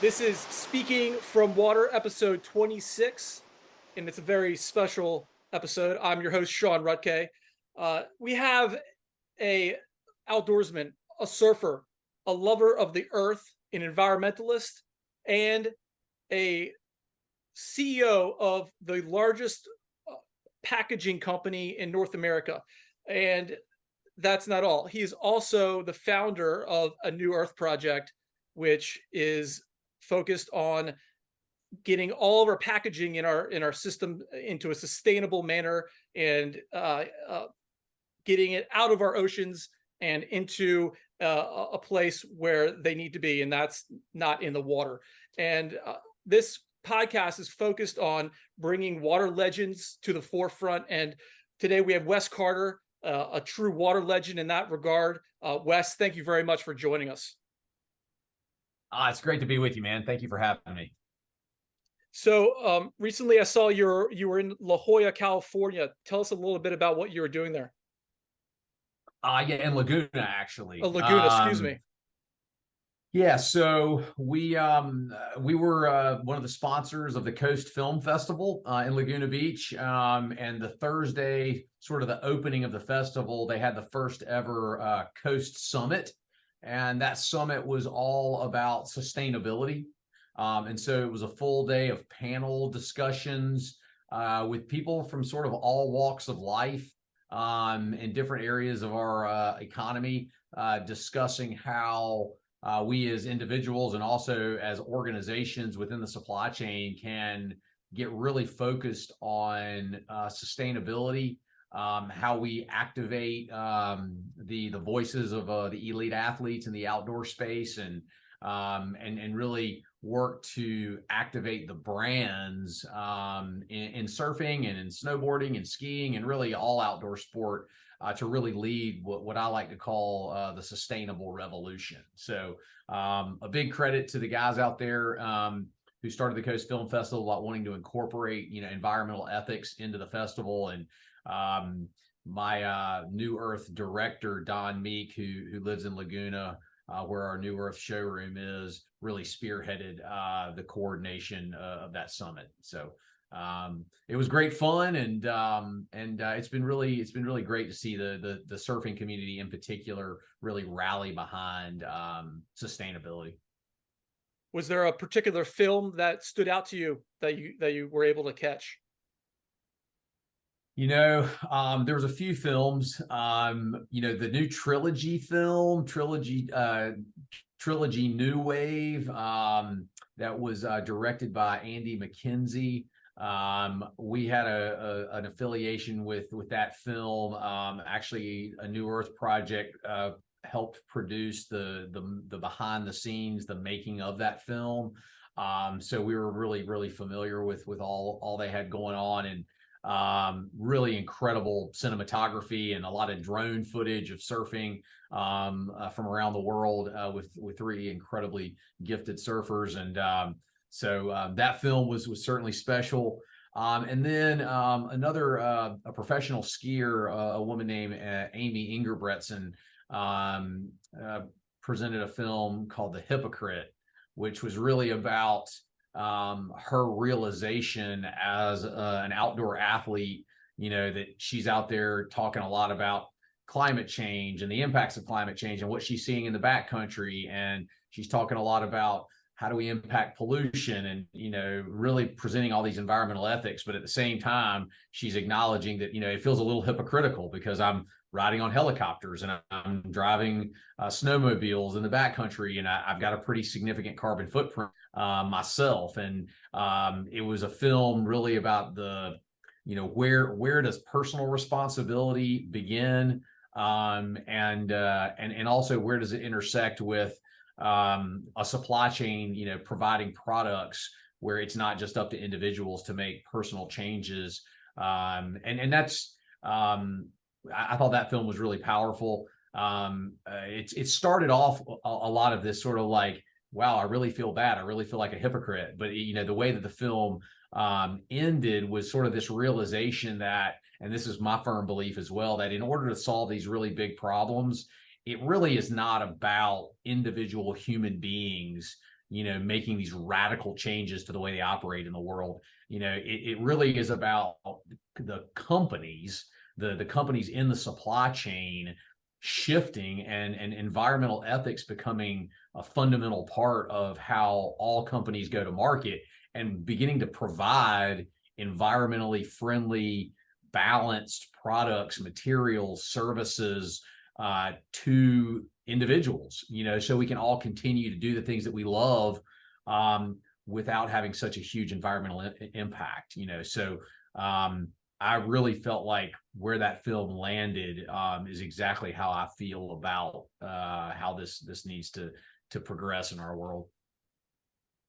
This is Speaking from Water, episode 26, and it's a very special episode. I'm your host, Sean Rutke. We have a outdoorsman, a surfer, a lover of the earth, an environmentalist, and a CEO of the largest packaging company in North America. And that's not all. He's also the founder of a New Earth project, which is focused on getting all of our packaging in our system into a sustainable manner and getting it out of our oceans and into a place where they need to be, and that's not in the water. And this podcast is focused on bringing water legends to the forefront. And today we have Wes Carter, a true water legend in that regard. Wes, thank you very much for joining us. It's great to be with you, man. Thank you for having me. So recently I saw you were in La Jolla, California. Tell us a little bit about what you were doing there. Yeah, in Laguna, actually. Laguna, excuse me. Yeah, so we were one of the sponsors of the Coast Film Festival in Laguna Beach. And the Thursday, sort of the opening of the festival, they had the first ever Coast Summit. And that summit was all about sustainability. And so it was a full day of panel discussions with people from sort of all walks of life in different areas of our economy, discussing how we as individuals and also as organizations within the supply chain can get really focused on sustainability, how we activate the voices of the elite athletes in the outdoor space, and really work to activate the brands in surfing and in snowboarding and skiing and really all outdoor sport to really lead what I like to call the sustainable revolution. So a big credit to the guys out there who started the Coast Film Festival about wanting to incorporate, environmental ethics into the festival. And my New Earth director, Don Meek, who lives in Laguna, where our New Earth showroom is, really spearheaded the coordination of that summit. So it was great fun, and it's been really great to see the surfing community in particular really rally behind sustainthere. Was there a particular film that stood out to you that you were able to catch? There was a few films. The new trilogy New Wave, that was directed by Andy McKenzie. We had an affiliation with that film. Actually, a New Earth project helped produce the behind the scenes, the making of that film. So we were really familiar with all they had going on, and really incredible cinematography and a lot of drone footage of surfing from around the world with three incredibly gifted surfers. And so that film was certainly special. And then another a professional skier, a woman named Amy Ingerbretson, presented a film called The Hypocrite, which was really about her realization as an outdoor athlete, that she's out there talking a lot about climate change and the impacts of climate change and what she's seeing in the backcountry. And she's talking a lot about how do we impact pollution and, really presenting all these environmental ethics. But at the same time, she's acknowledging that, it feels a little hypocritical because I'm riding on helicopters and I'm driving snowmobiles in the backcountry, and I've got a pretty significant carbon footprint myself. And it was a film really about where does personal responsibility begin, and also where does it intersect with a supply chain, providing products where it's not just up to individuals to make personal changes. And that's I thought that film was really powerful. It started off a lot of this sort of like, wow, I really feel bad. I really feel like a hypocrite. But, the way that the film ended was sort of this realization that, and this is my firm belief as well, that in order to solve these really big problems, it really is not about individual human beings, making these radical changes to the way they operate in the world. It really is about the companies, the companies in the supply chain shifting, and environmental ethics becoming a fundamental part of how all companies go to market, and beginning to provide environmentally friendly, balanced products, materials, services to individuals, so we can all continue to do the things that we love without having such a huge environmental impact. So I really felt like where that film landed is exactly how I feel about how this needs to progress in our world.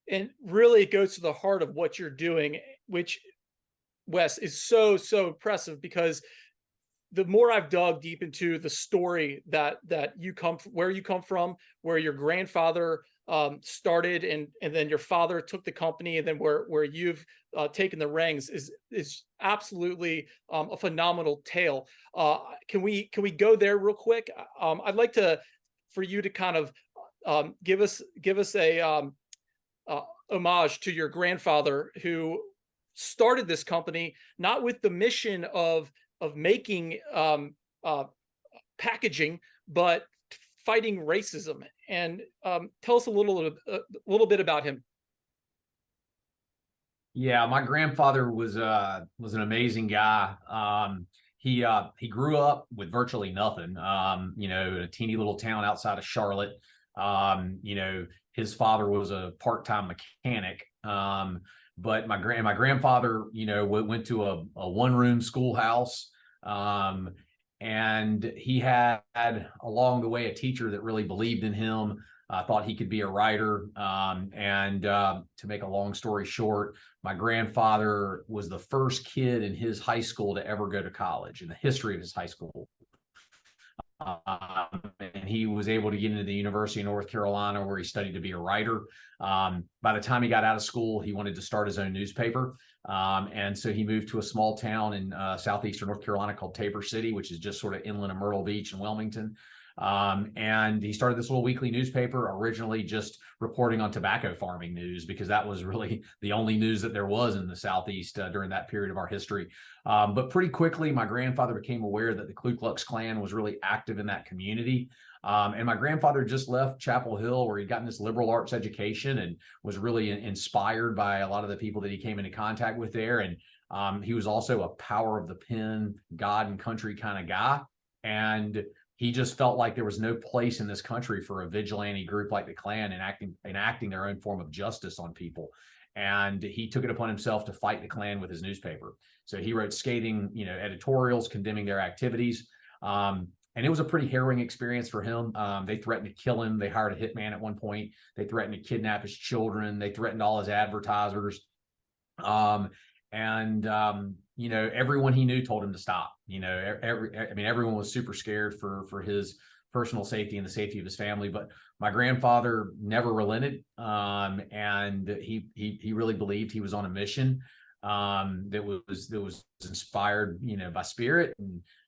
And really it goes to the heart of what you're doing, which, Wes, is so, so impressive, because the more I've dug deep into the story that you come where you come from, where your grandfather started, and then your father took the company, and then where you've taken the reins, is absolutely a phenomenal tale. Can we go there real quick? I'd like to for you to kind of give us a homage to your grandfather, who started this company not with the mission of making packaging, but fighting racism. And tell us a little bit about him. Yeah, my grandfather was an amazing guy. He grew up with virtually nothing. In a teeny little town outside of Charlotte. His father was a part-time mechanic. But my grandfather, went to a one-room schoolhouse. And he had along the way a teacher that really believed in him, thought he could be a writer. And to make a long story short, my grandfather was the first kid in his high school to ever go to college in the history of his high school. And he was able to get into the University of North Carolina, where he studied to be a writer. By the time he got out of school, he wanted to start his own newspaper. And so he moved to a small town in southeastern North Carolina called Tabor City, which is just sort of inland of Myrtle Beach and Wilmington. And he started this little weekly newspaper, originally just reporting on tobacco farming news, because that was really the only news that there was in the Southeast during that period of our history. But pretty quickly, my grandfather became aware that the Ku Klux Klan was really active in that community. And my grandfather just left Chapel Hill, where he'd gotten this liberal arts education and was really inspired by a lot of the people that he came into contact with there. And he was also a power of the pen, God and country kind of guy. And he just felt like there was no place in this country for a vigilante group like the Klan enacting their own form of justice on people. And he took it upon himself to fight the Klan with his newspaper. So he wrote scathing, editorials condemning their activities. And it was a pretty harrowing experience for him. They threatened to kill him. They hired a hitman at one point. They threatened to kidnap his children. They threatened all his advertisers. Everyone he knew told him to stop. Everyone was super scared for his personal safety and the safety of his family. But my grandfather never relented, and he really believed he was on a mission that was inspired, by spirit.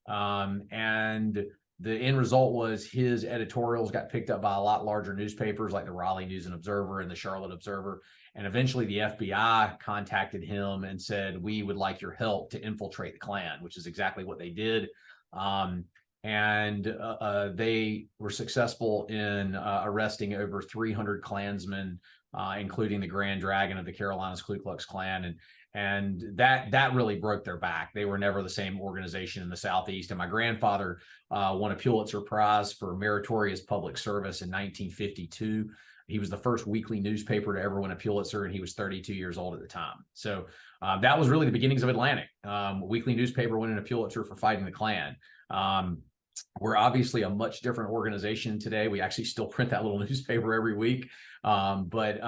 And the end result was his editorials got picked up by a lot larger newspapers like the Raleigh News and Observer and the Charlotte Observer. And eventually the FBI contacted him and said, "We would like your help to infiltrate the Klan," which is exactly what they did. They were successful in arresting over 300 Klansmen, including the Grand Dragon of the Carolinas Ku Klux Klan. And that really broke their back. They were never the same organization in the Southeast. And my grandfather won a Pulitzer Prize for meritorious public service in 1952. He was the first weekly newspaper to ever win a Pulitzer, and he was 32 years old at the time. So that was really the beginnings of Atlantic. Weekly newspaper winning a Pulitzer for fighting the Klan. We're obviously a much different organization today. We actually still print that little newspaper every week. But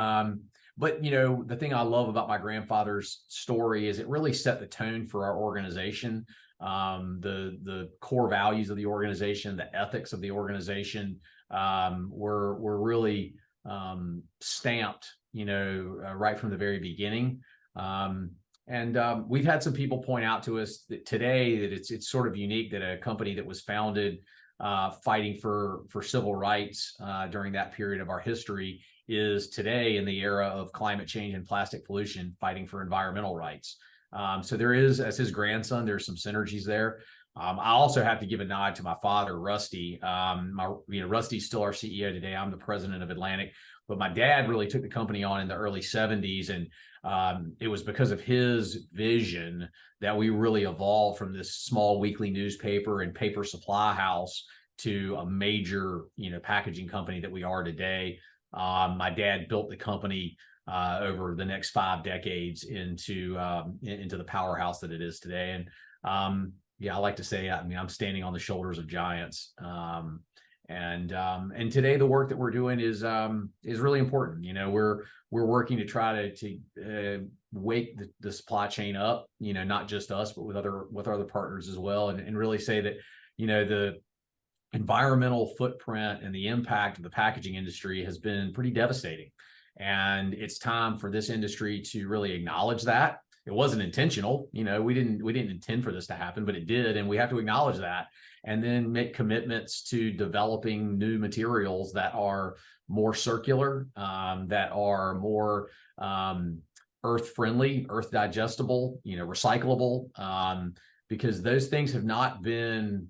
the thing I love about my grandfather's story is it really set the tone for our organization. The core values of the organization, the ethics of the organization, were really stamped, right from the very beginning. We've had some people point out to us that today that it's sort of unique that a company that was founded fighting for civil rights during that period of our history is today in the era of climate change and plastic pollution, fighting for environmental rights. So there is, as his grandson, there's some synergies there. I also have to give a nod to my father, Rusty. Rusty's still our CEO today. I'm the president of Atlantic, but my dad really took the company on in the early 70s. And it was because of his vision that we really evolved from this small weekly newspaper and paper supply house to a major, packaging company that we are today. My dad built the company over the next 5 decades into the powerhouse that it is today. And yeah, I like to say, I'm standing on the shoulders of giants. And today the work that we're doing is really important. We're working to try to wake the supply chain up. Not just us, but with other partners as well, and really say that the environmental footprint and the impact of the packaging industry has been pretty devastating. And it's time for this industry to really acknowledge that. It wasn't intentional. We didn't intend for this to happen, but it did. And we have to acknowledge that and then make commitments to developing new materials that are more circular, that are more earth friendly, earth digestible, recyclable, because those things have not been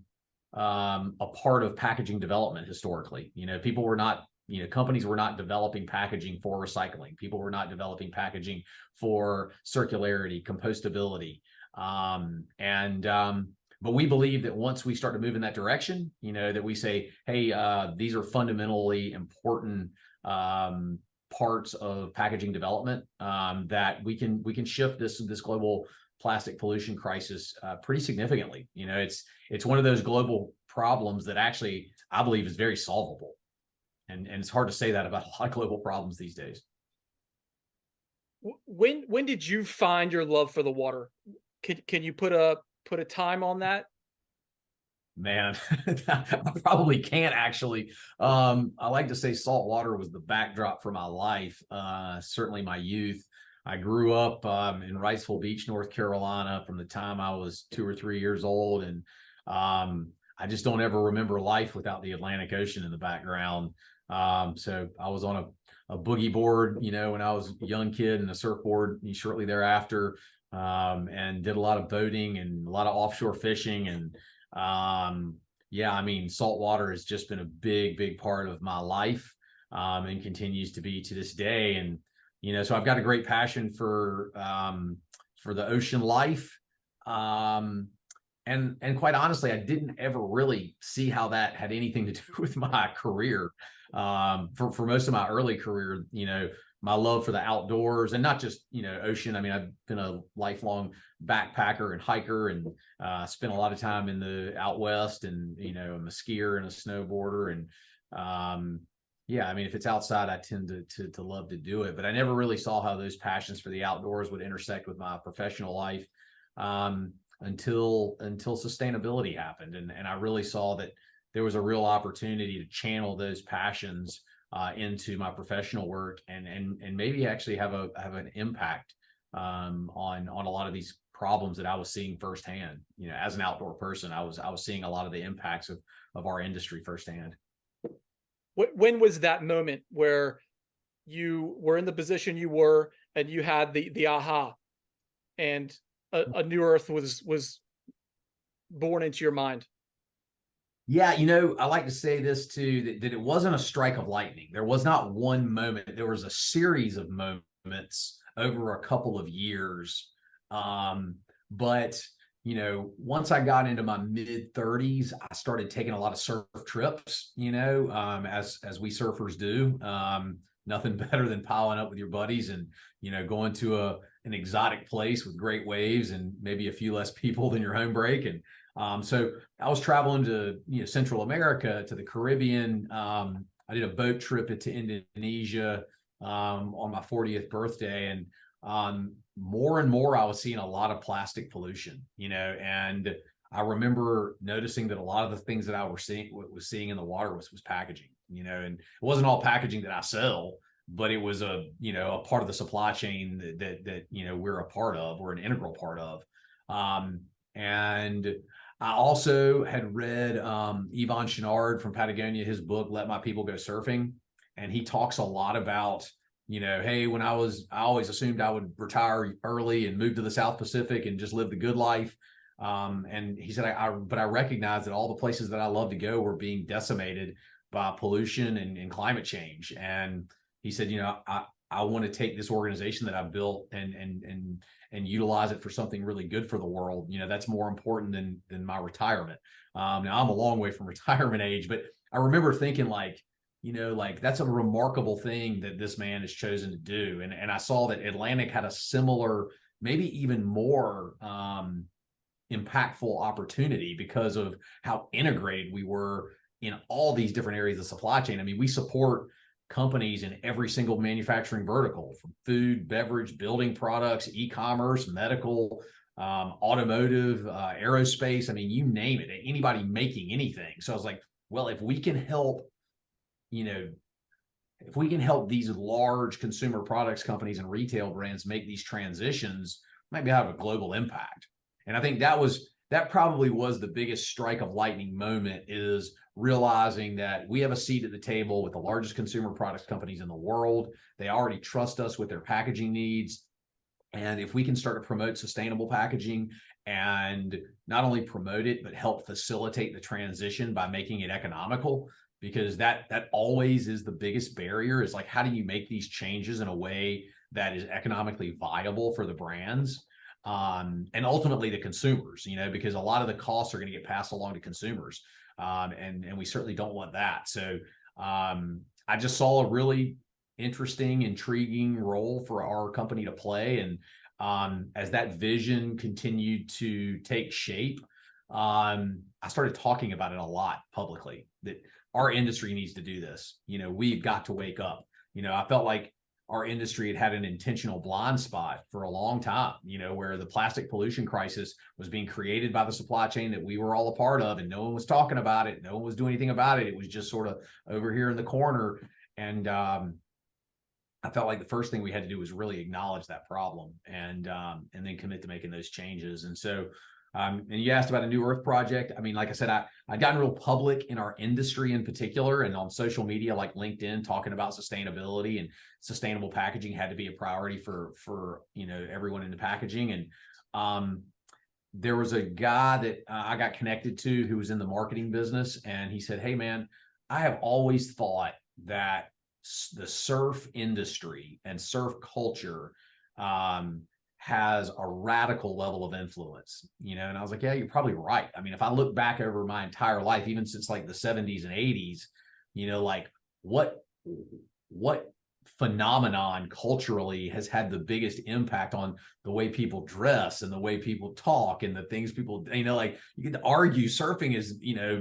a part of packaging development historically. People were not, companies were not developing packaging for recycling. People were not developing packaging for circularity, compostability. But we believe that once we start to move in that direction, that we say, hey, these are fundamentally important parts of packaging development, that we can shift this global plastic pollution crisis pretty significantly. It's one of those global problems that actually I believe is very solvable. And it's hard to say that about a lot of global problems these days. When did you find your love for the water? Can you put a time on that? Man, I probably can't actually. I like to say salt water was the backdrop for my life, certainly my youth. I grew up in Wrightsville Beach, North Carolina, from the time I was 2 or 3 years old, and I just don't ever remember life without the Atlantic Ocean in the background. So I was on a boogie board, when I was a young kid, and a surfboard shortly thereafter, and did a lot of boating and a lot of offshore fishing. And salt water has just been a big part of my life, and continues to be to this day. And so I've got a great passion for the ocean life. And quite honestly, I didn't ever really see how that had anything to do with my career. For most of my early career, my love for the outdoors, and not just, ocean. I've been a lifelong backpacker and hiker, and spent a lot of time in the out west, and, I'm a skier and a snowboarder. And if it's outside, I tend to love to do it, but I never really saw how those passions for the outdoors would intersect with my professional life, until sustainability happened. And I really saw that there was a real opportunity to channel those passions into my professional work, and maybe actually have an impact on a lot of these problems that I was seeing firsthand. As an outdoor person, I was seeing a lot of the impacts of our industry firsthand. When was that moment where you were in the position you were, and you had the aha, and a new earth was born into your mind? Yeah, I like to say this too, that it wasn't a strike of lightning. There was not one moment. There was a series of moments over a couple of years. But once I got into my mid 30s, I started taking a lot of surf trips, as we surfers do. Nothing better than piling up with your buddies and, going to an exotic place with great waves and maybe a few less people than your home break. And so I was traveling to, Central America, to the Caribbean. I did a boat trip to Indonesia on my 40th birthday. And more and more, I was seeing a lot of plastic pollution, and I remember noticing that a lot of the things that I was seeing in the water was packaging, and it wasn't all packaging that I sell, but it was a part of the supply chain that we're a part of, we're an integral part of. And I also had read Yvon Chouinard from Patagonia, his book, Let My People Go Surfing. and he talks a lot about, hey, when I always assumed I would retire early and move to the South Pacific and just live the good life. And he said, but I recognize that all the places that I love to go were being decimated by pollution and climate change. And he said, I want to take this organization that I built and utilize it for something really good for the world. That's more important than my retirement. Now I'm a long way from retirement age, but I remember thinking like that's a remarkable thing that this man has chosen to do. And I saw that Atlantic had a similar, maybe even more impactful opportunity because of how integrated we were in all these different areas of the supply chain. I mean, we support companies in every single manufacturing vertical, from food, beverage, building products, e-commerce, medical, automotive, aerospace. I mean, you name it, anybody making anything. So I was like, well, if we can help, if we can help these large consumer products companies and retail brands make these transitions, maybe have a global impact. And I think that probably was the biggest strike of lightning moment, is realizing that we have a seat at the table with the largest consumer products companies in the world. They already trust us with their packaging needs. And if we can start to promote sustainable packaging and not only promote it, but help facilitate the transition by making it economical, because that always is the biggest barrier, is like, how do you make these changes in a way that is economically viable for the brands? And ultimately the consumers, because a lot of the costs are going to get passed along to consumers. And we certainly don't want that. So I just saw a really interesting, intriguing role for our company to play. And as that vision continued to take shape, I started talking about it a lot publicly, that our industry needs to do this. We've got to wake up. I felt like our industry had an intentional blind spot for a long time, where the plastic pollution crisis was being created by the supply chain that we were all a part of, and no one was talking about it. No one was doing anything about it. It was just sort of over here in the corner. And I felt like the first thing we had to do was really acknowledge that problem and then commit to making those changes. And so, and you asked about a New Earth project. I mean, like I said, I'd gotten real public in our industry in particular, and on social media like LinkedIn, talking about sustainability, and sustainable packaging had to be a priority for everyone in the packaging. And there was a guy that I got connected to who was in the marketing business, and he said, "Hey man, I have always thought that the surf industry and surf culture has a radical level of influence, and I was like, yeah, you're probably right. I mean, if I look back over my entire life, even since like the 70s and 80s, like what phenomenon culturally has had the biggest impact on the way people dress and the way people talk and the things people, like, you can argue surfing is,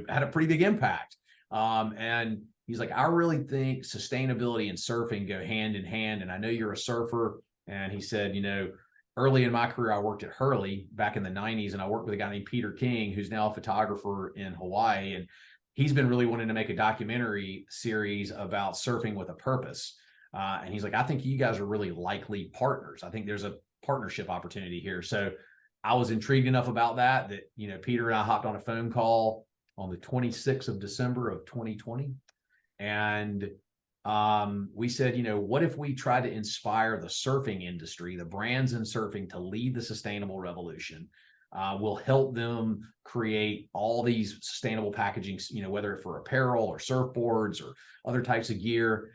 had a pretty big impact. And he's like, I really think sustainability and surfing go hand in hand. And I know you're a surfer. And he said, early in my career, I worked at Hurley back in the 90s, and I worked with a guy named Peter King, who's now a photographer in Hawaii. And he's been really wanting to make a documentary series about surfing with a purpose. And he's like, I think you guys are really likely partners. I think there's a partnership opportunity here. So I was intrigued enough about that, Peter and I hopped on a phone call on the 26th of December of 2020. And we said, what if we try to inspire the surfing industry, the brands in surfing, to lead the sustainable revolution? We'll help them create all these sustainable packaging, whether for apparel or surfboards or other types of gear.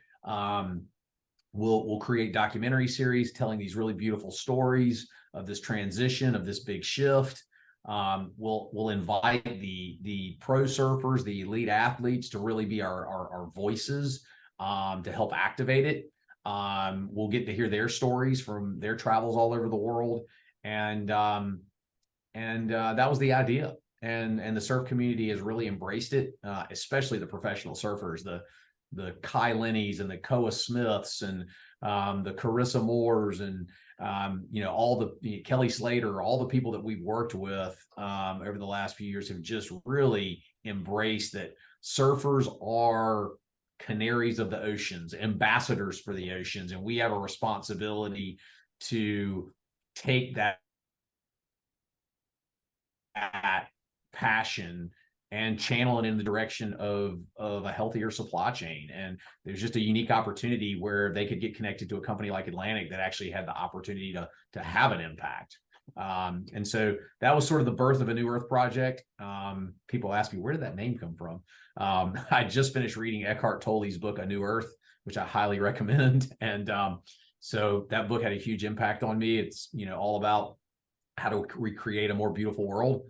We'll create documentary series telling these really beautiful stories of this transition, of this big shift. We'll invite the pro surfers, the elite athletes, to really be our voices, to help activate it. We'll get to hear their stories from their travels all over the world. And that was the idea. And the surf community has really embraced it, especially the professional surfers, the Kai Lennies and the Koa Smiths and the Carissa Moores and all the Kelly Slater, all the people that we've worked with over the last few years have just really embraced that surfers are canaries of the oceans, ambassadors for the oceans, and we have a responsibility to take that passion and channel it in the direction of a healthier supply chain. And there's just a unique opportunity where they could get connected to a company like Atlantic that actually had the opportunity to have an impact. And so that was sort of the birth of a New Earth project. People ask me, where did that name come from? I just finished reading Eckhart Tolle's book, A New Earth, which I highly recommend. And so that book had a huge impact on me. It's, all about how to recreate a more beautiful world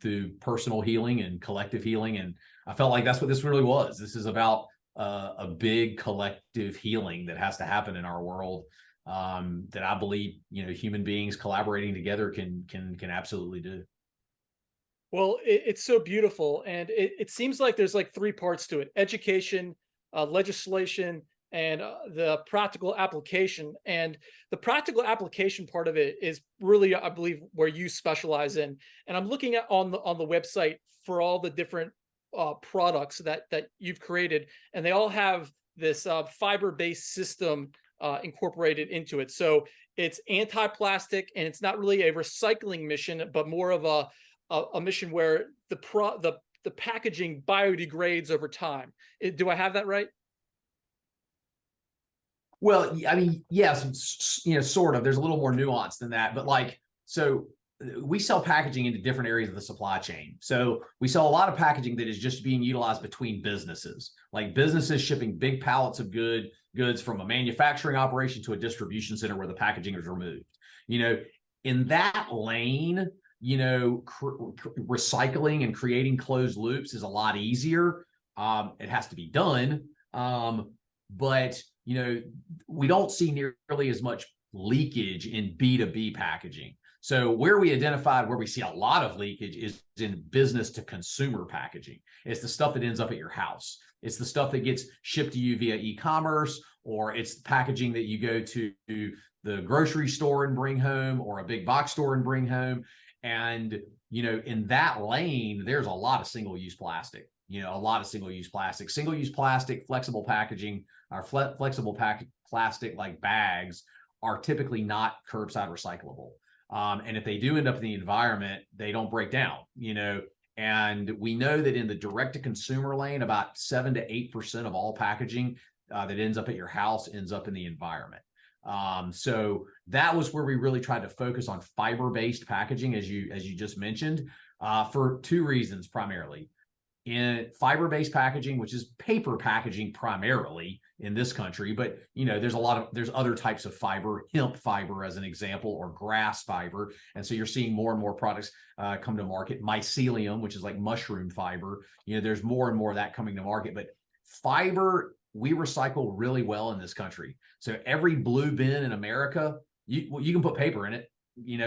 through personal healing and collective healing. And I felt like that's what this really was. This is about a big collective healing that has to happen in our world, that I believe, human beings collaborating together can absolutely do. Well, it's so beautiful, and it seems like there's like three parts to it: education, legislation, and the practical application. And the practical application part of it is really, I believe, where you specialize in. And I'm looking at on the website for all the different products that you've created, and they all have this fiber-based system incorporated into it. So it's anti-plastic, and it's not really a recycling mission, but more of a mission where the packaging biodegrades over time. Do I have that right? Well, I mean, yes, sort of. There's a little more nuance than that, but so we sell packaging into different areas of the supply chain. So we sell a lot of packaging that is just being utilized between businesses, like businesses shipping big pallets of goods from a manufacturing operation to a distribution center where the packaging is removed. In that lane, recycling and creating closed loops is a lot easier. It has to be done. But we don't see nearly as much leakage in B2B packaging. So where we identified where we see a lot of leakage is in business to consumer packaging. It's the stuff that ends up at your house. It's the stuff that gets shipped to you via e-commerce, or it's the packaging that you go to the grocery store and bring home, or a big box store and bring home. And, in that lane, there's a lot of single-use plastic, single-use plastic, flexible packaging, or flexible plastic like bags are typically not curbside recyclable. And if they do end up in the environment, they don't break down, and we know that in the direct-to-consumer lane, about 7 to 8% of all packaging that ends up at your house ends up in the environment. So that was where we really tried to focus on fiber-based packaging, as you just mentioned, for two reasons primarily. In fiber-based packaging, which is paper packaging primarily in this country, but there's other types of fiber, hemp fiber as an example, or grass fiber, and so you're seeing more and more products come to market. Mycelium, which is like mushroom fiber, there's more and more of that coming to market. But fiber, we recycle really well in this country. So every blue bin in America, you can put paper in it,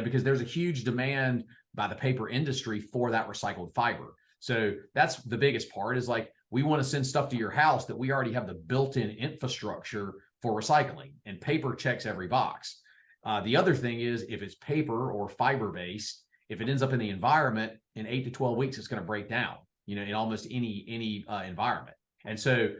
because there's a huge demand by the paper industry for that recycled fiber. So that's the biggest part, is we want to send stuff to your house that we already have the built-in infrastructure for recycling, and paper checks every box. The other thing is, if it's paper or fiber-based, if it ends up in the environment in 8 to 12 weeks, it's going to break down, in almost any environment. And so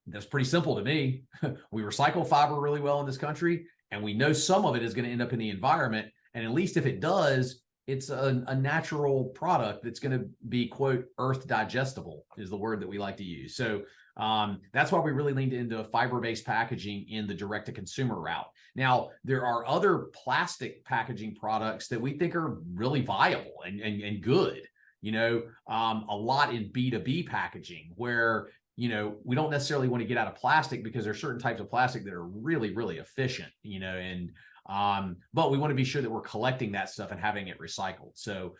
that's pretty simple to me. We recycle fiber really well in this country, and we know some of it is going to end up in the environment. And at least if it does, it's a natural product that's going to be, quote, earth digestible is the word that we like to use. So that's why we really leaned into fiber-based packaging in the direct-to-consumer route. Now, there are other plastic packaging products that we think are really viable and good, a lot in B2B packaging, where we don't necessarily want to get out of plastic, because there's certain types of plastic that are really, really efficient, but we want to be sure that we're collecting that stuff and having it recycled. So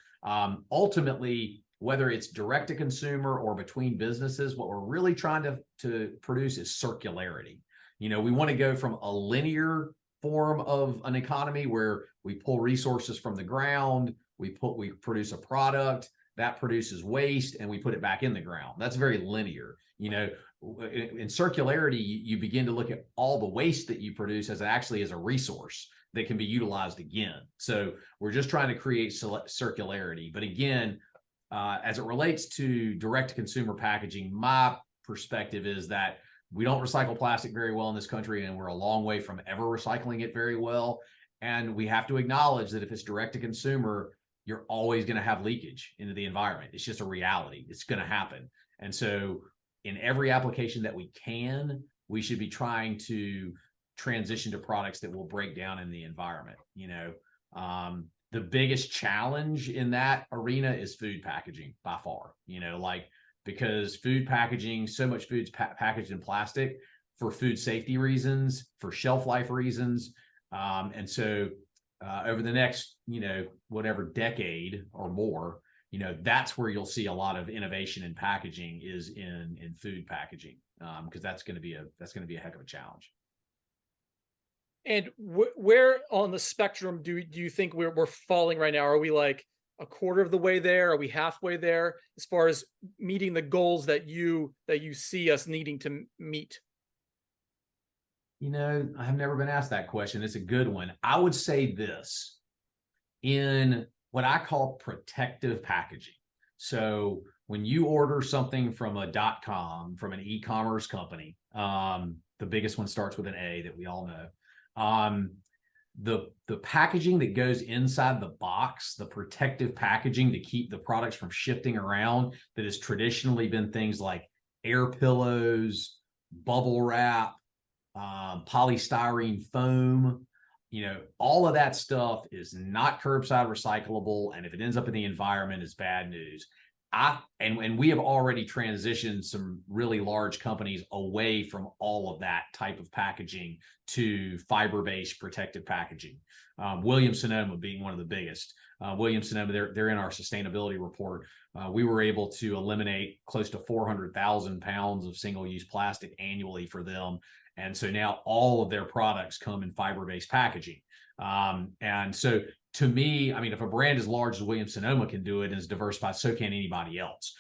ultimately, whether it's direct to consumer or between businesses, what we're really trying to produce is circularity. We want to go from a linear form of an economy where we pull resources from the ground, we produce a product that produces waste, and we put it back in the ground. That's very linear. In circularity, you begin to look at all the waste that you produce as a resource that can be utilized again. So we're just trying to create circularity. But again, as it relates to direct-to-consumer packaging, my perspective is that we don't recycle plastic very well in this country, and we're a long way from ever recycling it very well. And we have to acknowledge that if it's direct-to-consumer, you're always going to have leakage into the environment. It's just a reality. It's going to happen. And so in every application that we can, we should be trying to transition to products that will break down in the environment. The biggest challenge in that arena is food packaging by far, because food packaging, so much food's packaged in plastic for food safety reasons, for shelf life reasons. And so over the next, whatever decade or more, that's where you'll see a lot of innovation in packaging is in food packaging, because that's going to be a heck of a challenge. And where on the spectrum do you think we're falling right now? Are we like a quarter of the way there? Are we halfway there as far as meeting the goals that you see us needing to meet? I've never been asked that question. It's a good one. I would say this: in what I call protective packaging. So when you order something from a .com, from an e-commerce company, the biggest one starts with an A that we all know. The packaging that goes inside the box, the protective packaging to keep the products from shifting around, that has traditionally been things like air pillows, bubble wrap, polystyrene foam, all of that stuff is not curbside recyclable, and if it ends up in the environment, it's bad news. And we have already transitioned some really large companies away from all of that type of packaging to fiber-based protective packaging. Williams-Sonoma being one of the biggest. Williams-Sonoma, they're in our sustainability report. We were able to eliminate close to 400,000 pounds of single-use plastic annually for them. And so now all of their products come in fiber-based packaging. And so to me, if a brand as large as Williams-Sonoma can do it and is diversified, so can anybody else.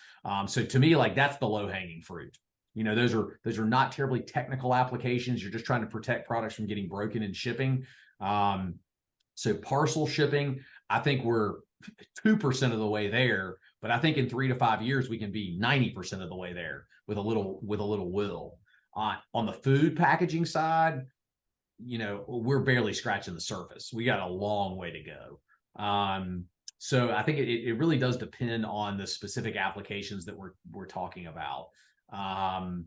So to me, that's the low-hanging fruit. Those are not terribly technical applications. You're just trying to protect products from getting broken in shipping. So parcel shipping, I think we're 2% of the way there, but I think in 3 to 5 years, we can be 90% of the way there with a little will. On the food packaging side, we're barely scratching the surface. We got a long way to go. So I think it really does depend on the specific applications that we're talking about. And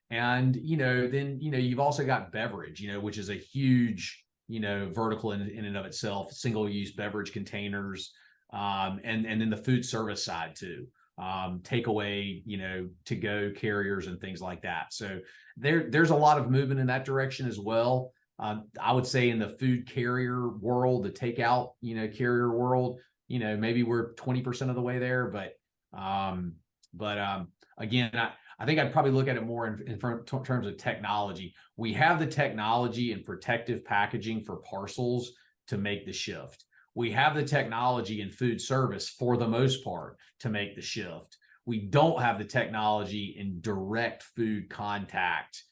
then you've also got beverage, which is a huge vertical in and of itself, single-use beverage containers, and then the food service side too. Takeaway, to go carriers and things like that. So there's a lot of movement in that direction as well. I would say in the food carrier world, the takeout, carrier world, maybe we're 20% of the way there, but again, I think I'd probably look at it more in terms of technology. We have the technology and protective packaging for parcels to make the shift. We have the technology in food service for the most part to make the shift. We don't have the technology in direct food contact,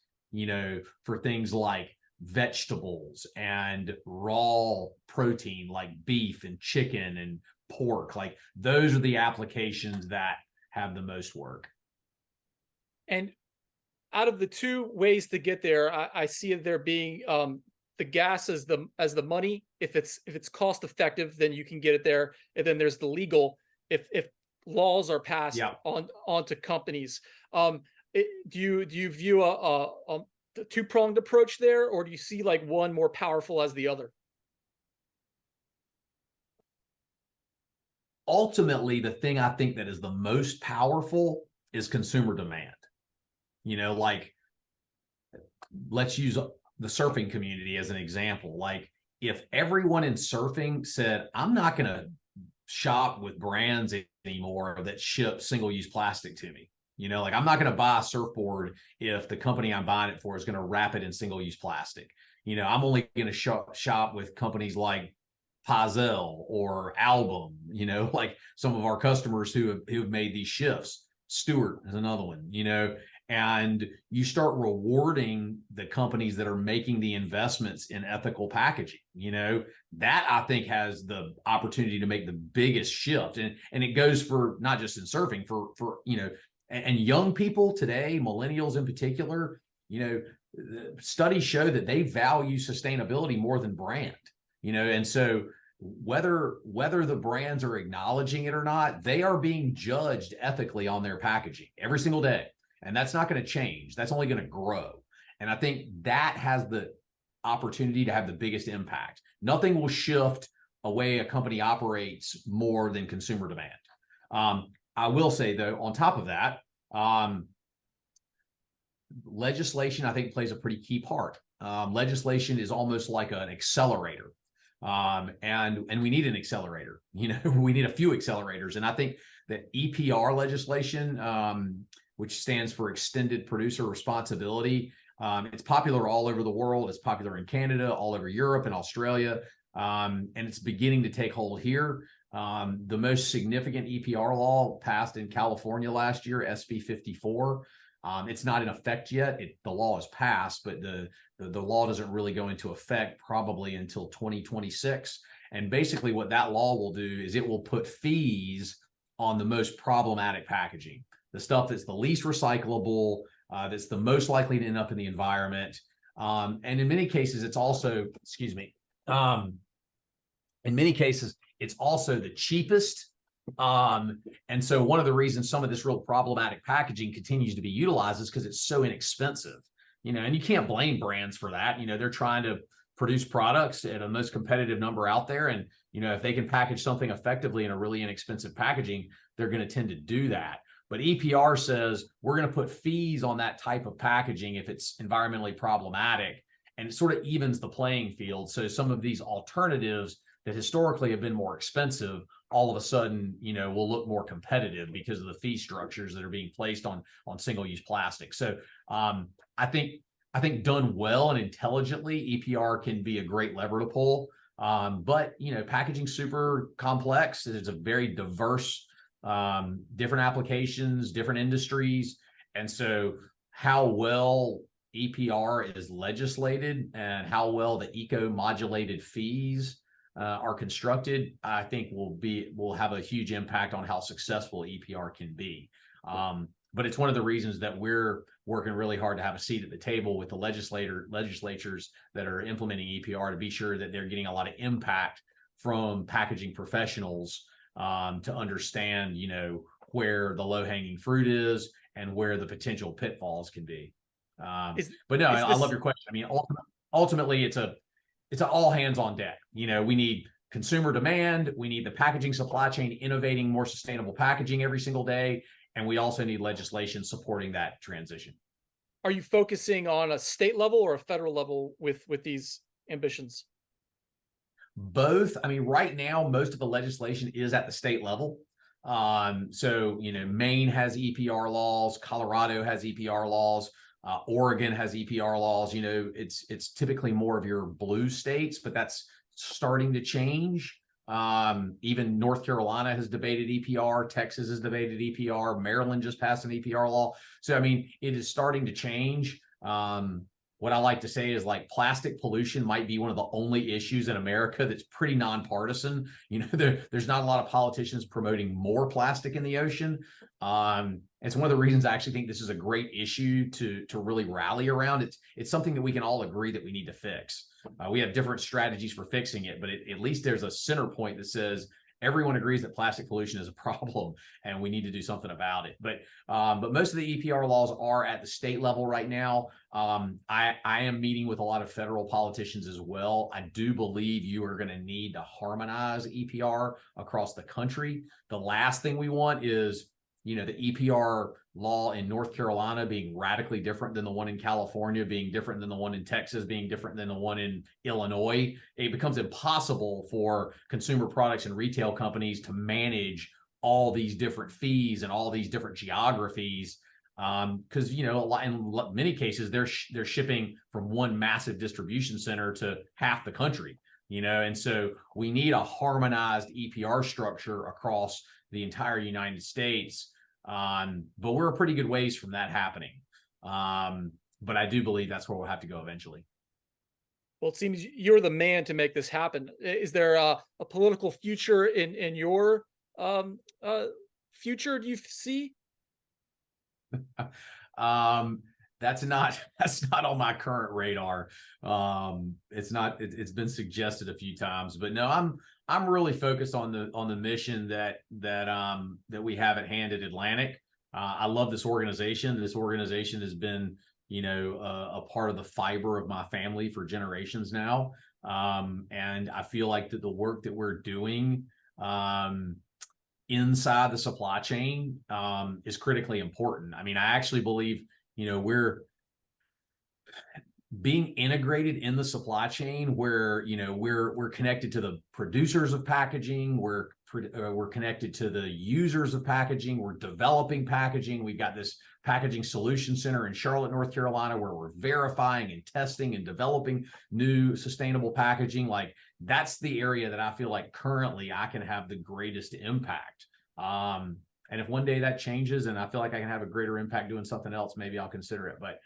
for things like vegetables and raw protein like beef and chicken and pork. Like those are the applications that have the most work. And out of the two ways to get there, I see it there being the gas as the money. If it's cost effective, then you can get it there. And then there's the legal. If laws are passed onto companies, do you view a two-pronged approach there, or do you see like one more powerful as the other? Ultimately, the thing I think that is the most powerful is consumer demand. Like, let's use the surfing community as an example. Like, if everyone in surfing said, I'm not going to shop with brands anymore that ship single-use plastic to me. Like, I'm not going to buy a surfboard if the company I'm buying it for is going to wrap it in single-use plastic. I'm only going to shop with companies like Pazel or Album, like some of our customers who have made these shifts. Stewart is another one, and you start rewarding the companies that are making the investments in ethical packaging. That I think has the opportunity to make the biggest shift. And it goes for not just in surfing, for and young people today, millennials in particular, studies show that they value sustainability more than brand, and so whether the brands are acknowledging it or not, they are being judged ethically on their packaging every single day. And that's not going to change. That's only going to grow. And I think that has the opportunity to have the biggest impact. Nothing will shift a way a company operates more than consumer demand. I will say, though, on top of that, legislation, I think, plays a pretty key part. Legislation is almost like an accelerator. And we need an accelerator. We need a few accelerators. And I think that EPR legislation, which stands for Extended Producer Responsibility, it's popular all over the world. It's popular in Canada, all over Europe and Australia, and it's beginning to take hold here. The most significant EPR law passed in California last year, SB 54. It's not in effect yet. The law is passed, but the law doesn't really go into effect probably until 2026. And basically what that law will do is it will put fees on the most problematic packaging, the stuff that's the least recyclable, that's the most likely to end up in the environment. And in many cases, it's also, in many cases, it's also the cheapest. And so one of the reasons some of this real problematic packaging continues to be utilized is because it's so inexpensive, and you can't blame brands for that. They're trying to produce products at a most competitive number out there. And, if they can package something effectively in a really inexpensive packaging, they're going to tend to do that. But EPR says we're going to put fees on that type of packaging if it's environmentally problematic, and it sort of evens the playing field. So some of these alternatives that historically have been more expensive, all of a sudden, will look more competitive because of the fee structures that are being placed on single-use plastic. So I think done well and intelligently, EPR can be a great lever to pull. But packaging super complex. It's a very diverse, different applications, different industries, and so how well EPR is legislated and how well the eco-modulated fees are constructed, I think will have a huge impact on how successful EPR can be. But it's one of the reasons that we're working really hard to have a seat at the table with the legislatures that are implementing EPR to be sure that they're getting a lot of impact from packaging professionals to understand, where the low-hanging fruit is and where the potential pitfalls can be. But no, I love your question. I mean, ultimately, it's an all hands on deck. We need consumer demand. We need the packaging supply chain innovating more sustainable packaging every single day. And we also need legislation supporting that transition. Are you focusing on a state level or a federal level with these ambitions? Both. I mean, right now, most of the legislation is at the state level. So, Maine has EPR laws, Colorado has EPR laws, Oregon has EPR laws. It's typically more of your blue states, but that's starting to change. Even North Carolina has debated EPR, Texas has debated EPR, Maryland just passed an EPR law. So, I mean, it is starting to change. What I like to say is plastic pollution might be one of the only issues in America that's pretty nonpartisan. There's not a lot of politicians promoting more plastic in the ocean. It's one of the reasons I actually think this is a great issue to really rally around. It's something that we can all agree that we need to fix. We have different strategies for fixing it, but at least there's a center point that says everyone agrees that plastic pollution is a problem and we need to do something about it. But most of the EPR laws are at the state level right now. I am meeting with a lot of federal politicians as well. I do believe you are going to need to harmonize EPR across the country. The last thing we want is the EPR law in North Carolina being radically different than the one in California, being different than the one in Texas, being different than the one in Illinois. It becomes impossible for consumer products and retail companies to manage all these different fees and all these different geographies. Because, in many cases, they're shipping from one massive distribution center to half the country, and so we need a harmonized EPR structure across the entire United States. But we're a pretty good ways from that happening. But I do believe that's where we'll have to go eventually. Well, it seems you're the man to make this happen. Is there a political future in your future? Do you see? That's not on my current radar. It's been suggested a few times, but no, I'm really focused on the mission that we have at hand at Atlantic. I love this organization. This organization has been, a part of the fiber of my family for generations now. And I feel like that the work that we're doing inside the supply chain is critically important. I mean, I actually believe, we're being integrated in the supply chain where we're connected to the producers of packaging, we're connected to the users of packaging, we're developing packaging. We've got this packaging solution center in Charlotte, North Carolina, where we're verifying and testing and developing new sustainable packaging. Like, that's the area that I feel like currently I can have the greatest impact. And if one day that changes and I feel like I can have a greater impact doing something else, maybe I'll consider it. But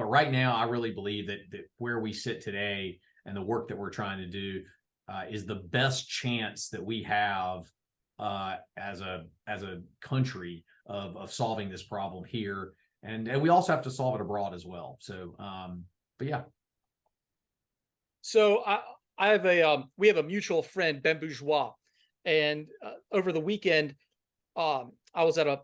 right now, I really believe that where we sit today and the work that we're trying to do is the best chance that we have as a country of solving this problem here, and we also have to solve it abroad as well. So, but yeah. So I have we have a mutual friend, Ben Bourgeois, and over the weekend, I was at a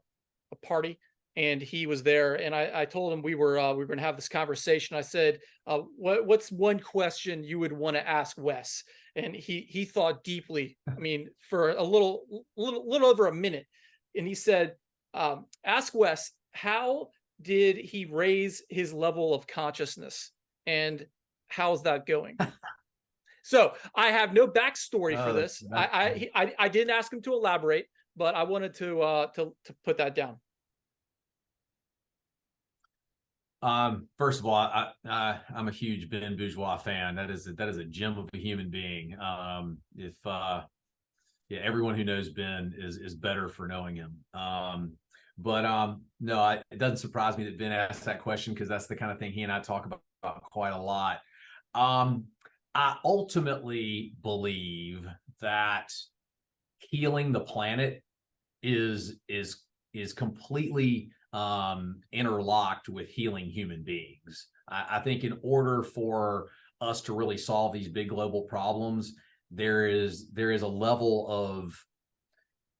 party and he was there, and I told him we were going to have this conversation. I said, what's one question you would want to ask Wes? And he thought deeply. I mean, for a little over a minute, and he said, ask Wes, how did he raise his level of consciousness, and how's that going? So I have no backstory for this. I didn't ask him to elaborate, but I wanted to put that down. First of all, I'm a huge Ben Bourgeois fan. That is a gem of a human being. Yeah, everyone who knows Ben is better for knowing him. No, it doesn't surprise me that Ben asked that question, because that's the kind of thing he and I talk about quite a lot. I ultimately believe that healing the planet is completely interlocked with healing human beings. I think in order for us to really solve these big global problems, there is a level of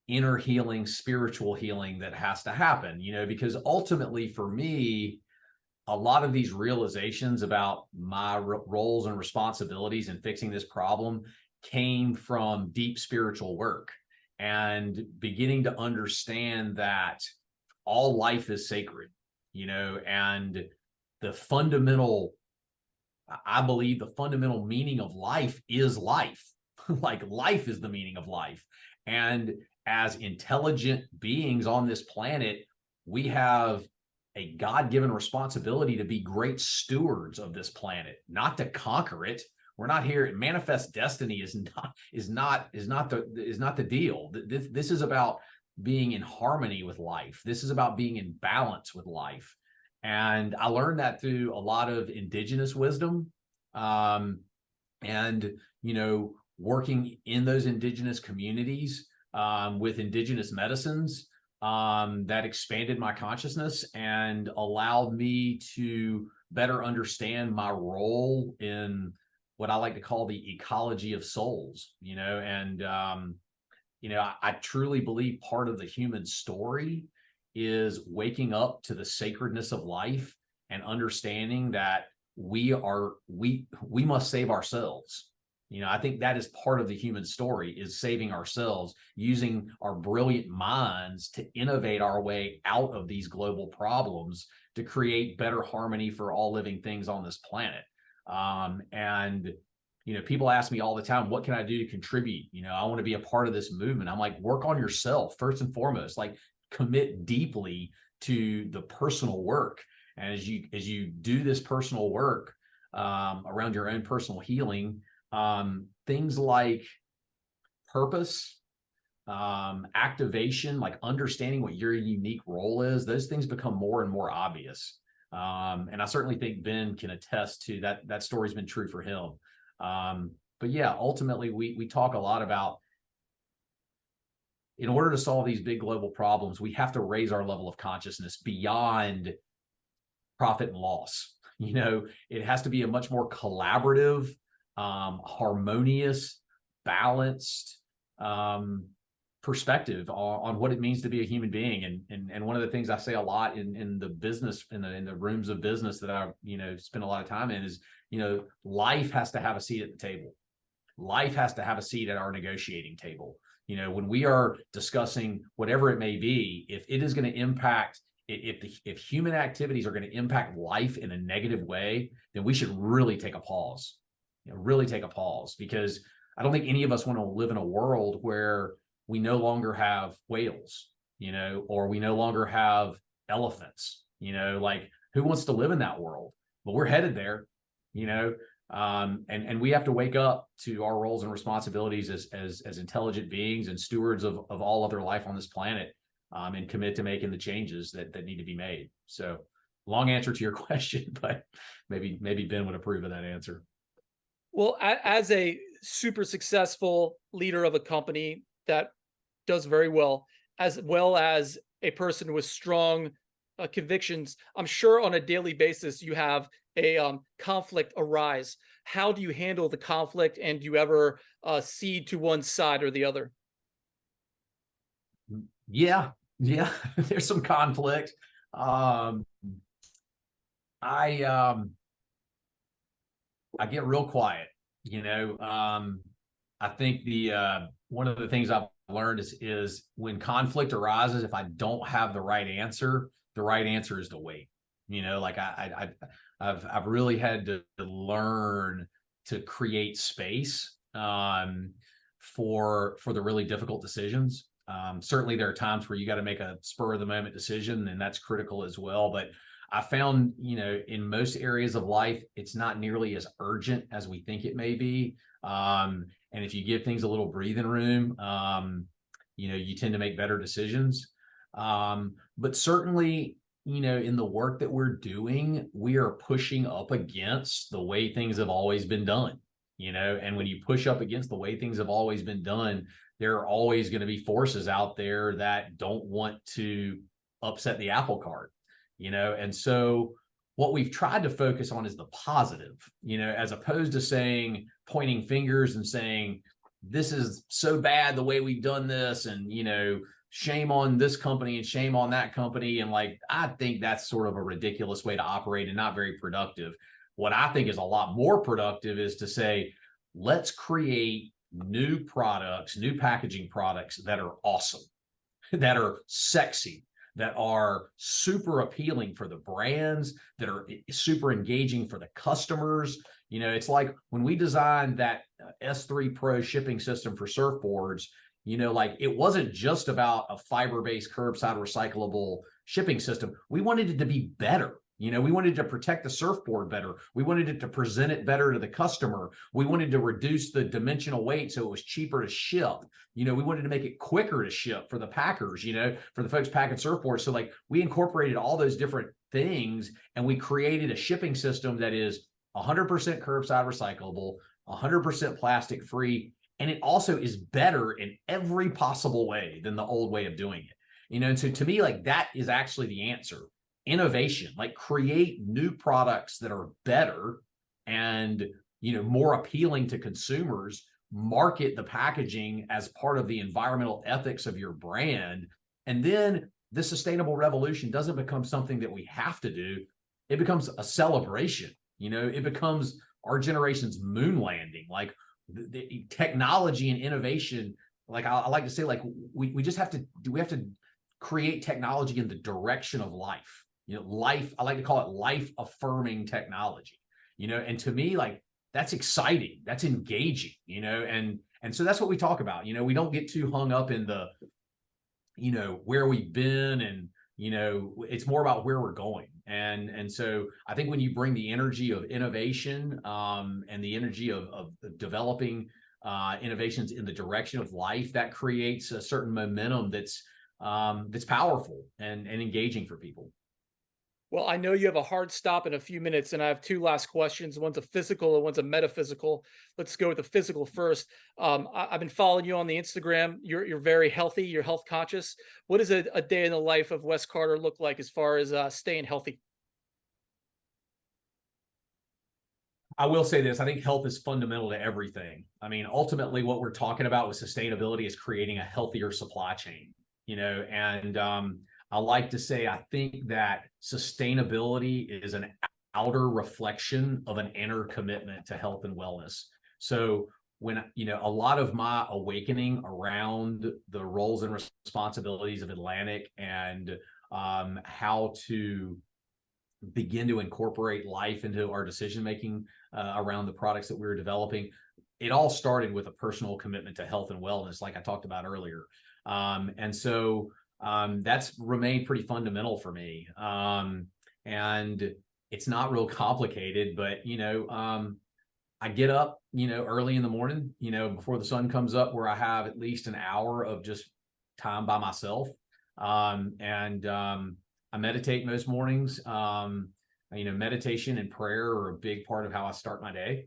inner healing, spiritual healing that has to happen, because ultimately for me, a lot of these realizations about my roles and responsibilities in fixing this problem came from deep spiritual work and beginning to understand that all life is sacred, and I believe the fundamental meaning of life is life. Like, life is the meaning of life. And as intelligent beings on this planet, we have a God-given responsibility to be great stewards of this planet, not to conquer it. We're not here. Manifest destiny is not the deal. This is about being in harmony with life. This is about being in balance with life. And I learned that through a lot of indigenous wisdom, and working in those indigenous communities with indigenous medicines. That expanded my consciousness and allowed me to better understand my role in what I like to call the ecology of souls, I truly believe part of the human story is waking up to the sacredness of life and understanding that we must save ourselves. I think that is part of the human story, is saving ourselves, using our brilliant minds to innovate our way out of these global problems to create better harmony for all living things on this planet. And people ask me all the time, what can I do to contribute? I want to be a part of this movement. I'm like, work on yourself first and foremost. Like, commit deeply to the personal work. And as you do this personal work around your own personal healing, things like purpose, activation, like understanding what your unique role is, those things become more and more obvious. And I certainly think Ben can attest to that. That story's been true for him. But yeah, ultimately we talk a lot about, in order to solve these big global problems, we have to raise our level of consciousness beyond profit and loss. It has to be a much more collaborative, harmonious, balanced perspective on what it means to be a human being. And one of the things I say a lot in the business, in the rooms of business that I, spend a lot of time in is, life has to have a seat at the table. Life has to have a seat at our negotiating table. When we are discussing whatever it may be, if it is going to impact, if human activities are going to impact life in a negative way, then we should really take a pause. Really take a pause, because I don't think any of us want to live in a world where we no longer have whales, or we no longer have elephants, like, who wants to live in that world? But we're headed there, and we have to wake up to our roles and responsibilities as intelligent beings and stewards of all other life on this planet, and commit to making the changes that need to be made. So, long answer to your question, but maybe Ben would approve of that answer. Well, as a super successful leader of a company that does very well as a person with strong convictions, I'm sure on a daily basis you have a conflict arise. How do you handle the conflict, and do you ever cede to one side or the other? Yeah, there's some conflict. I get real quiet. I think the one of the things I've learned is when conflict arises, if I don't have the right answer is to wait. Like I've really had to learn to create space for the really difficult decisions. Certainly there are times where you got to make a spur of the moment decision, and that's critical as well. But I found, in most areas of life, it's not nearly as urgent as we think it may be. And if you give things a little breathing room, you tend to make better decisions. But certainly, in the work that we're doing, we are pushing up against the way things have always been done, and when you push up against the way things have always been done, there are always going to be forces out there that don't want to upset the apple cart, and so what we've tried to focus on is the positive, as opposed to pointing fingers and saying, this is so bad the way we've done this, and, shame on this company and shame on that company. And like, I think that's sort of a ridiculous way to operate and not very productive. What I think is a lot more productive is to say, let's create new products, new packaging products that are awesome, that are sexy, that are super appealing for the brands, that are super engaging for the customers. It's like when we designed that S3 Pro shipping system for surfboards, like, it wasn't just about a fiber-based curbside recyclable shipping system. We wanted it to be better. We wanted to protect the surfboard better. We wanted it to present it better to the customer. We wanted to reduce the dimensional weight so it was cheaper to ship. We wanted to make it quicker to ship for the packers, for the folks packing surfboards. So like, we incorporated all those different things, and we created a shipping system that is 100% curbside recyclable, 100% plastic free. And it also is better in every possible way than the old way of doing it. And so to me, like, that is actually the answer. Innovation, like, create new products that are better and, more appealing to consumers. Market the packaging as part of the environmental ethics of your brand. And then the sustainable revolution doesn't become something that we have to do. It becomes a celebration. It becomes our generation's moon landing. Like, the technology and innovation, like, I like to say, like, we just have to create technology in the direction of life. Life, I like to call it life affirming technology, and to me, like, that's exciting, that's engaging, and so that's what we talk about. We don't get too hung up in the, where we've been, and, it's more about where we're going. And so I think when you bring the energy of innovation, and the energy of developing innovations in the direction of life, that creates a certain momentum that's powerful and engaging for people. Well, I know you have a hard stop in a few minutes, and I have two last questions. One's a physical and one's a metaphysical. Let's go with the physical first. I've been following you on the Instagram. You're very healthy. You're health conscious. What does a day in the life of Wes Carter look like as far as staying healthy? I will say this. I think health is fundamental to everything. I mean, ultimately, what we're talking about with sustainability is creating a healthier supply chain, and I like to say, I think that sustainability is an outer reflection of an inner commitment to health and wellness. So when, a lot of my awakening around the roles and responsibilities of Atlantic and how to begin to incorporate life into our decision making around the products that we were developing, it all started with a personal commitment to health and wellness, like I talked about earlier. And so that's remained pretty fundamental for me. And it's not real complicated, but I get up, early in the morning, before the sun comes up, where I have at least an hour of just time by myself. And I meditate most mornings. Meditation and prayer are a big part of how I start my day.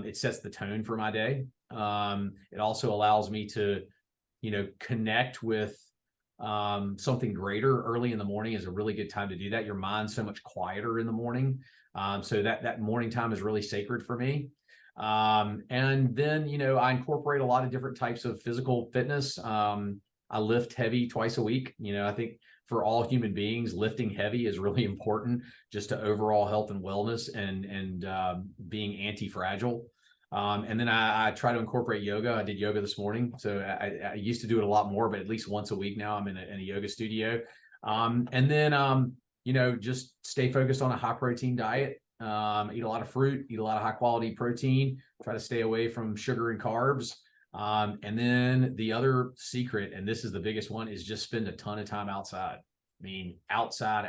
It sets the tone for my day. It also allows me to, connect with something greater. Early in the morning is a really good time to do that. Your mind's so much quieter in the morning. So that morning time is really sacred for me. And then, I incorporate a lot of different types of physical fitness. I lift heavy twice a week. I think for all human beings, lifting heavy is really important just to overall health and wellness and being anti-fragile. And then I try to incorporate yoga. I did yoga this morning. So I used to do it a lot more, but at least once a week now I'm in a yoga studio. And then, just stay focused on a high protein diet. Eat a lot of fruit, eat a lot of high quality protein, try to stay away from sugar and carbs. And then the other secret, and this is the biggest one, is just spend a ton of time outside. I mean, outside,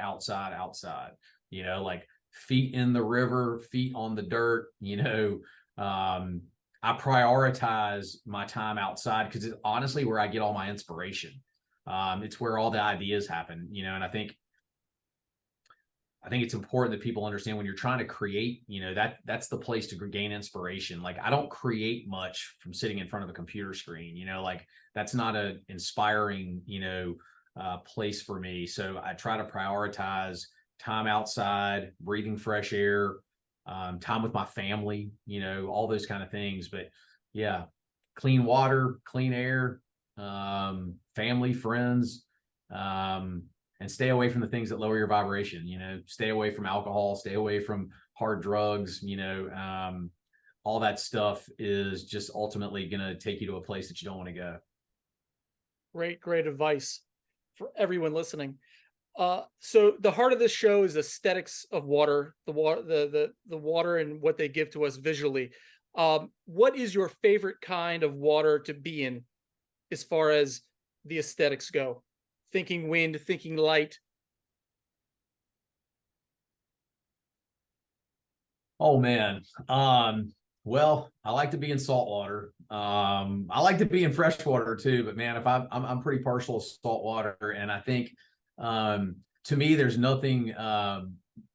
like feet in the river, feet on the dirt, I prioritize my time outside because it's honestly where I get all my inspiration. It's where all the ideas happen, and I think it's important that people understand when you're trying to create, that's the place to gain inspiration. Like I don't create much from sitting in front of a computer screen, like that's not a inspiring, place for me. So I try to prioritize time outside, breathing fresh air, time with my family, all those kind of things. But yeah, clean water, clean air, family, friends, and stay away from the things that lower your vibration. Stay away from alcohol, stay away from hard drugs. All that stuff is just ultimately going to take you to a place that you don't want to go. Great advice for everyone listening. So the heart of this show is aesthetics of water, the water, the water and what they give to us visually. What is your favorite kind of water to be in as far as the aesthetics go? Thinking wind, thinking light. Oh man. Well, I like to be in salt water. I like to be in fresh water too, but man, if I'm pretty partial to salt water, and I think to me, there's nothing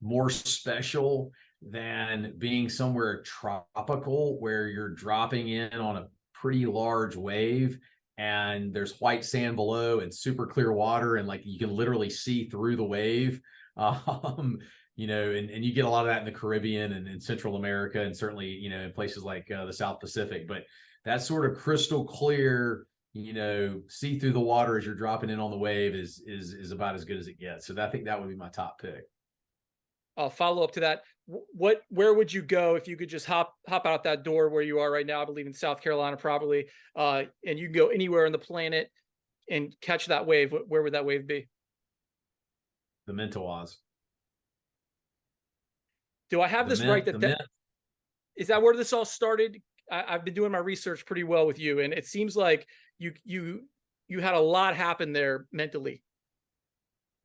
more special than being somewhere tropical where you're dropping in on a pretty large wave and there's white sand below and super clear water, and like you can literally see through the wave. And you get a lot of that in the Caribbean and in Central America, and certainly, in places like the South Pacific. But that sort of crystal clear, see through the water as you're dropping in on the wave is about as good as it gets. So I think that would be my top pick. Follow up to that. Where would you go if you could just hop out that door where you are right now? I believe in South Carolina, probably, and you can go anywhere on the planet and catch that wave. Where would that wave be? The Mentawais. Do I have The this right? mint, the That mint. is that where this all started? I've been doing my research pretty well with you, and it seems like you had a lot happen there mentally.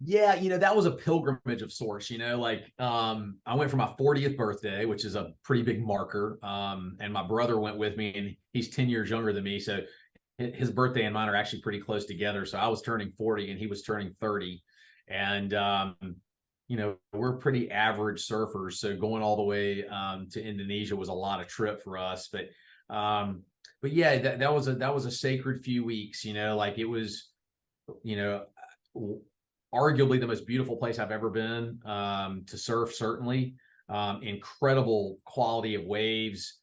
Yeah, that was a pilgrimage of sorts, like I went for my 40th birthday, which is a pretty big marker. And my brother went with me, and he's 10 years younger than me. So his birthday and mine are actually pretty close together. So I was turning 40 and he was turning 30. And we're pretty average surfers. So going all the way to Indonesia was a lot of trip for us. But yeah, that was a sacred few weeks, like it was, you know, arguably the most beautiful place I've ever been to surf, certainly. incredible quality of waves.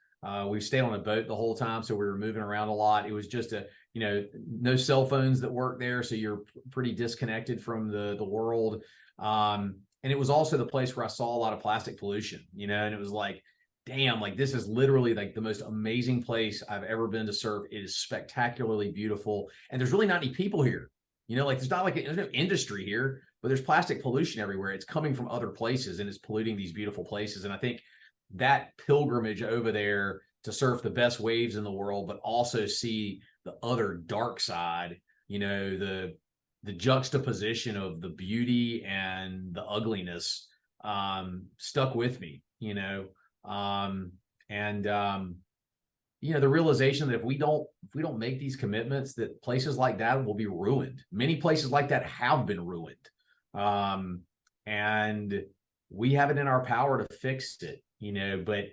We stayed on a boat the whole time, so we were moving around a lot. It was just no cell phones that work there, so you're pretty disconnected from the world. And it was also the place where I saw a lot of plastic pollution, and it was like, damn, like this is literally like the most amazing place I've ever been to surf. It is spectacularly beautiful, and there's really not any people here. Like there's no industry here, but there's plastic pollution everywhere. It's coming from other places and it's polluting these beautiful places. And I think that pilgrimage over there to surf the best waves in the world, but also see the other dark side, the juxtaposition of the beauty and the ugliness, stuck with me, the realization that if we don't make these commitments, that places like that will be ruined. Many places like that have been ruined. And we have it in our power to fix it, but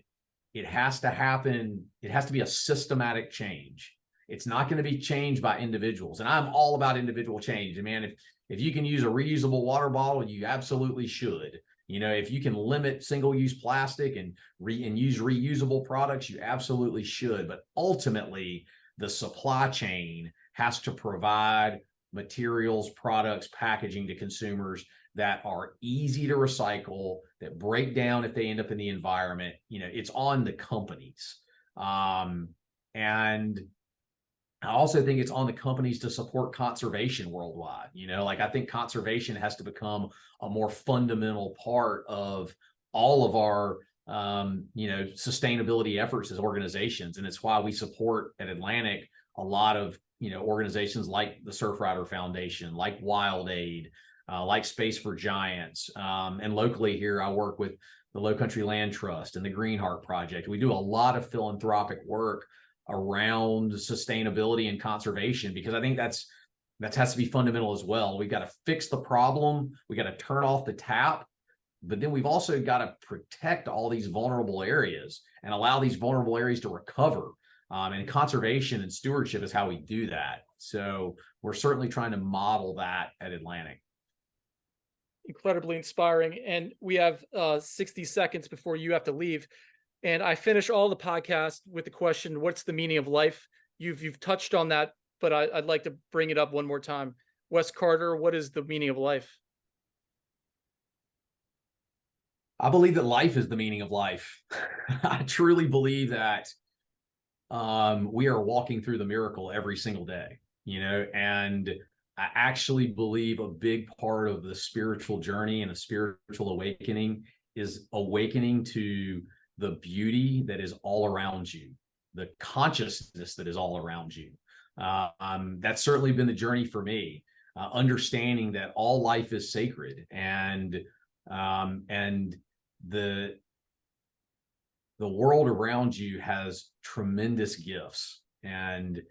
it has to happen. It has to be a systematic change. It's not going to be changed by individuals. And I'm all about individual change. And man, if you can use a reusable water bottle, you absolutely should. If you can limit single-use plastic and use reusable products, you absolutely should. But ultimately, the supply chain has to provide materials, products, packaging to consumers that are easy to recycle, that break down if they end up in the environment. It's on the companies. And I also think it's on the companies to support conservation worldwide. I think conservation has to become a more fundamental part of all of our, sustainability efforts as organizations. And it's why we support at Atlantic a lot of, organizations like the Surfrider Foundation, like Wild Aid, like Space for Giants. And locally here, I work with the Low Country Land Trust and the Green Heart Project. We do a lot of philanthropic work around sustainability and conservation, because I think that has to be fundamental as well. We've got to fix the problem. We got to turn off the tap, but then we've also got to protect all these vulnerable areas and allow these vulnerable areas to recover. And conservation and stewardship is how we do that. So we're certainly trying to model that at Atlantic. Incredibly inspiring. And we have 60 seconds before you have to leave. And I finish all the podcasts with the question, what's the meaning of life? You've touched on that, but I'd like to bring it up one more time. Wes Carter, what is the meaning of life? I believe that life is the meaning of life. I truly believe that we are walking through the miracle every single day, and I actually believe a big part of the spiritual journey and a spiritual awakening is awakening to the beauty that is all around you, the consciousness that is all around you. That's certainly been the journey for me, understanding that all life is sacred, and the world around you has tremendous gifts, and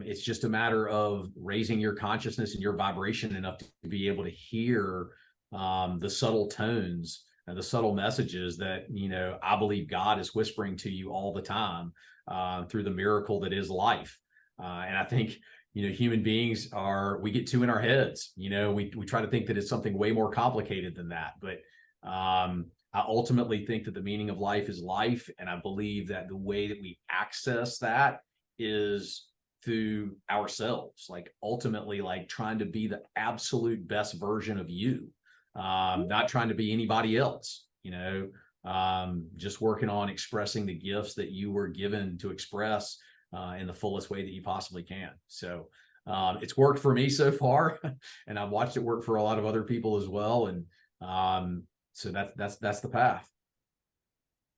it's just a matter of raising your consciousness and your vibration enough to be able to hear the subtle tones and the subtle messages that, I believe God is whispering to you all the time through the miracle that is life. And I think, human beings we get too in our heads. We try to think that it's something way more complicated than that. But I ultimately think that the meaning of life is life. And I believe that the way that we access that is through ourselves, like ultimately, like trying to be the absolute best version of you. Not trying to be anybody else, just working on expressing the gifts that you were given to express in the fullest way that you possibly can. So it's worked for me so far, and I've watched it work for a lot of other people as well. And so that's the path.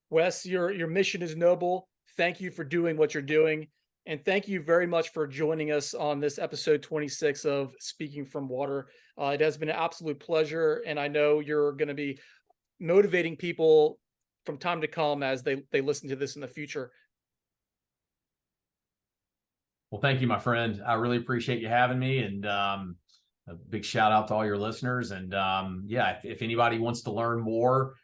Wes, your mission is noble. Thank you for doing what you're doing. And thank you very much for joining us on this episode 26 of Speaking from Water. It has been an absolute pleasure. And I know you're going to be motivating people from time to come as they listen to this in the future. Well, thank you, my friend. I really appreciate you having me. And a big shout out to all your listeners. And if anybody wants to learn more,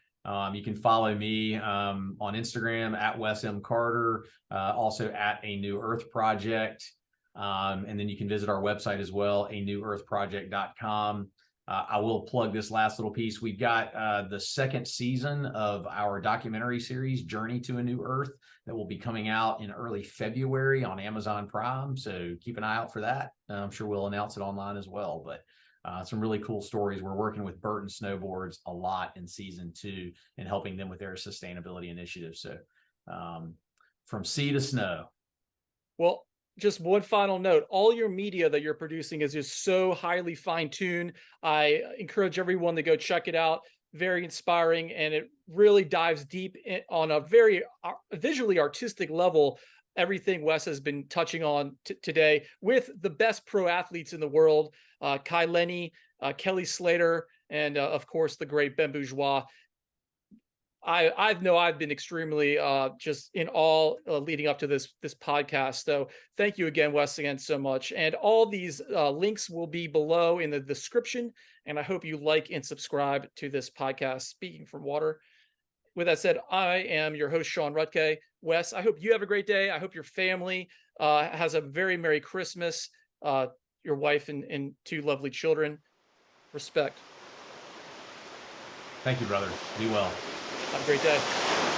you can follow me on Instagram at Wes M. Carter, also at A New Earth Project. And then you can visit our website as well, anewearthproject.com. I will plug this last little piece. We've got the second season of our documentary series, Journey to a New Earth, that will be coming out in early February on Amazon Prime. So keep an eye out for that. I'm sure we'll announce it online as well. But some really cool stories. We're working with Burton Snowboards a lot in season 2 and helping them with their sustainability initiatives. So from sea to snow. Well, just one final note, all your media that you're producing is just so highly fine-tuned. I encourage everyone to go check it out. Very inspiring, and it really dives deep on a very visually artistic level. Everything Wes has been touching on today with the best pro athletes in the world, Kai Lenny, Kelly Slater, and of course the great Ben Bourgeois. I know I've been extremely just in awe leading up to this podcast. So thank you again, Wes, again so much. And all these links will be below in the description. And I hope you like and subscribe to this podcast, Speaking from Water. With that said, I am your host, Sean Rutke. Wes, I hope you have a great day. I hope your family has a very Merry Christmas. Your wife and 2 lovely children. Respect. Thank you, brother. Be well. Have a great day.